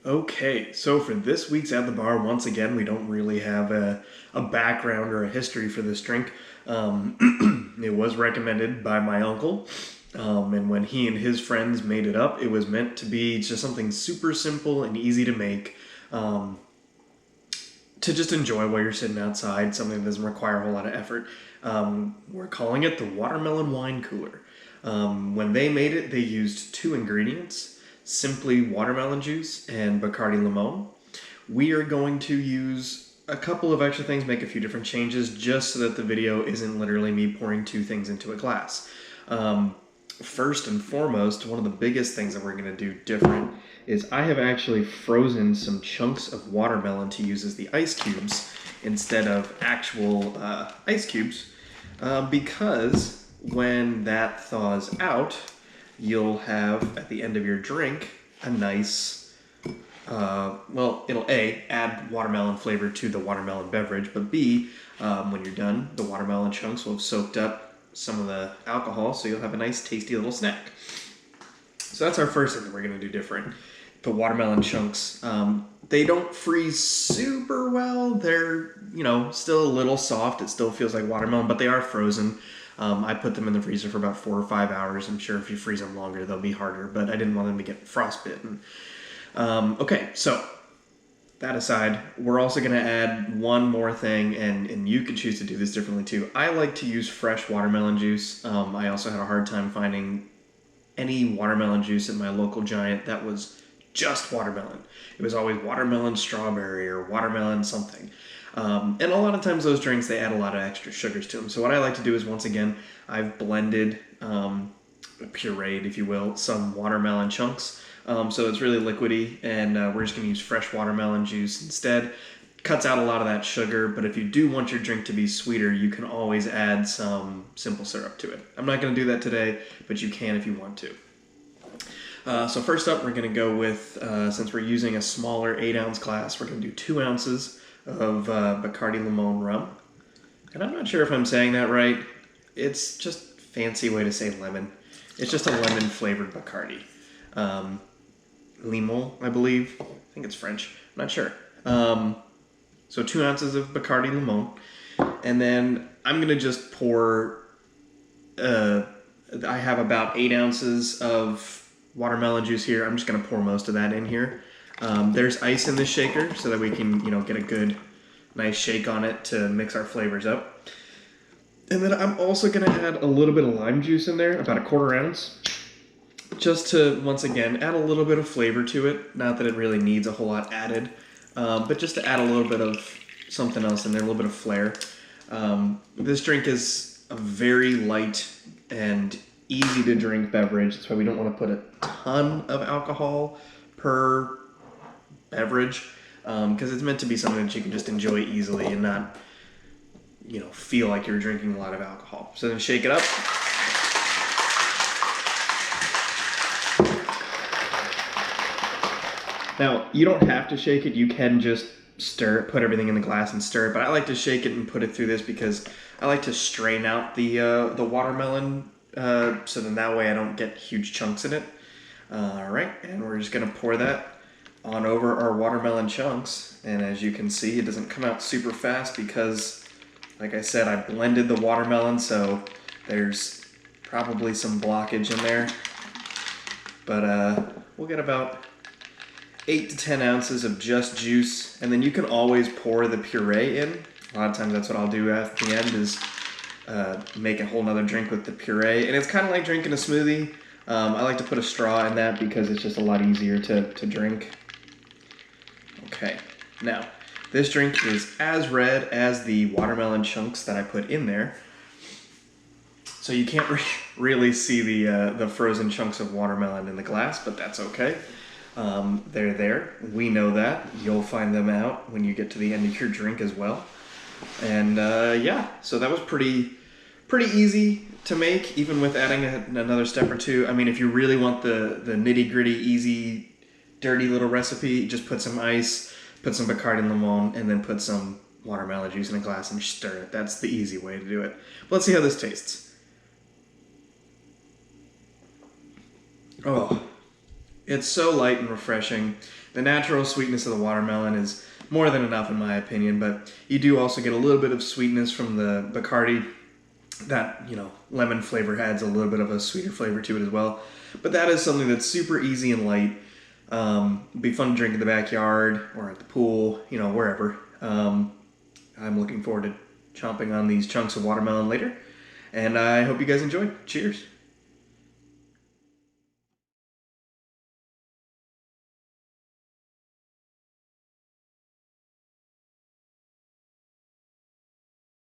Okay, so for this week's At the Bar, once again, we don't really have a background or a history for this drink. It was recommended by my uncle, and when he and his friends made it up, it was meant to be just something super simple and easy to make, to just enjoy while you're sitting outside, something that doesn't require a whole lot of effort. We're calling it the Watermelon Wine Cooler. When they made it, they used two ingredients, simply watermelon juice and Bacardi Limon. We are going to use a couple of extra things, make a few different changes, just so that the video isn't literally me pouring two things into a glass. First and foremost, one of the biggest things that we're going to do different is I have actually frozen some chunks of watermelon to use as the ice cubes instead of actual ice cubes, because when that thaws out, you'll have at the end of your drink a nice, well, it'll A, add watermelon flavor to the watermelon beverage, but B, when you're done, the watermelon chunks will have soaked up some of the alcohol, so you'll have a nice tasty little snack. So that's our first thing that we're going to do different. The watermelon chunks, they don't freeze super well. They're, still a little soft. It still feels like watermelon, but they are frozen. I put them in the freezer for about 4 or 5 hours. I'm sure if you freeze them longer, they'll be harder, but I didn't want them to get frostbitten. Okay, so that aside, we're also going to add one more thing, and you can choose to do this differently too. I like to use fresh watermelon juice. I also had a hard time finding any watermelon juice at my local Giant that was just watermelon. It was always watermelon strawberry or watermelon something. And a lot of times those drinks, they add a lot of extra sugars to them. So what I like to do is, once again, I've blended, pureed, if you will, some watermelon chunks. So it's really liquidy, and we're just going to use fresh watermelon juice instead. Cuts out a lot of that sugar, but if you do want your drink to be sweeter, you can always add some simple syrup to it. I'm not going to do that today, but you can if you want to. So first up, we're going to go with, since we're using a smaller 8-ounce glass, we're going to do 2 ounces of Bacardi Limon rum. And I'm not sure if I'm saying that right. It's just a fancy way to say lemon. It's just a lemon-flavored Bacardi. Limon, I believe. I think it's French. I'm not sure. So 2 ounces of Bacardi Limon. And then I'm going to just pour, I have about 8 ounces of watermelon juice here. I'm just going to pour most of that in here. There's ice in this shaker so that we can, get a good, nice shake on it to mix our flavors up. And then I'm also going to add a little bit of lime juice in there, about a 1/4 ounce, just to, once again, add a little bit of flavor to it. Not that it really needs a whole lot added, but just to add a little bit of something else in there, a little bit of flair. This drink is a very light and easy to drink beverage. That's why we don't want to put a ton of alcohol per beverage, because it's meant to be something that you can just enjoy easily and not, feel like you're drinking a lot of alcohol. So then shake it up. Now, you don't have to shake it. You can just stir it, put everything in the glass and stir it, but I like to shake it and put it through this because I like to strain out the watermelon, so then that way I don't get huge chunks in it. All right, and we're just gonna pour that on over our watermelon chunks, and as you can see, it doesn't come out super fast because, like I said, I blended the watermelon, so there's probably some blockage in there, but we'll get about 8 to 10 ounces of just juice, and then you can always pour the puree in. A lot of times that's what I'll do at the end, is make a whole nother drink with the puree, and it's kind of like drinking a smoothie. I like to put a straw in that because it's just a lot easier to drink. Okay, now this drink is as red as the watermelon chunks that I put in there, so you can't really see the frozen chunks of watermelon in the glass, but that's okay. They're there. We know that. You'll find them out when you get to the end of your drink as well. And yeah, so that was pretty easy to make, even with adding another step or two. I mean, if you really want the nitty-gritty, easy, dirty little recipe, just put some ice, put some Bacardi Limon, and then put some watermelon juice in a glass and stir it. That's the easy way to do it. But let's see how this tastes. Oh, It's so light and refreshing. The natural sweetness of the watermelon is more than enough in my opinion, but you do also get a little bit of sweetness from the Bacardi. That, lemon flavor adds a little bit of a sweeter flavor to it as well. But that is something that's super easy and light. Be fun to drink in the backyard or at the pool, wherever. I'm looking forward to chomping on these chunks of watermelon later. And I hope you guys enjoy. Cheers.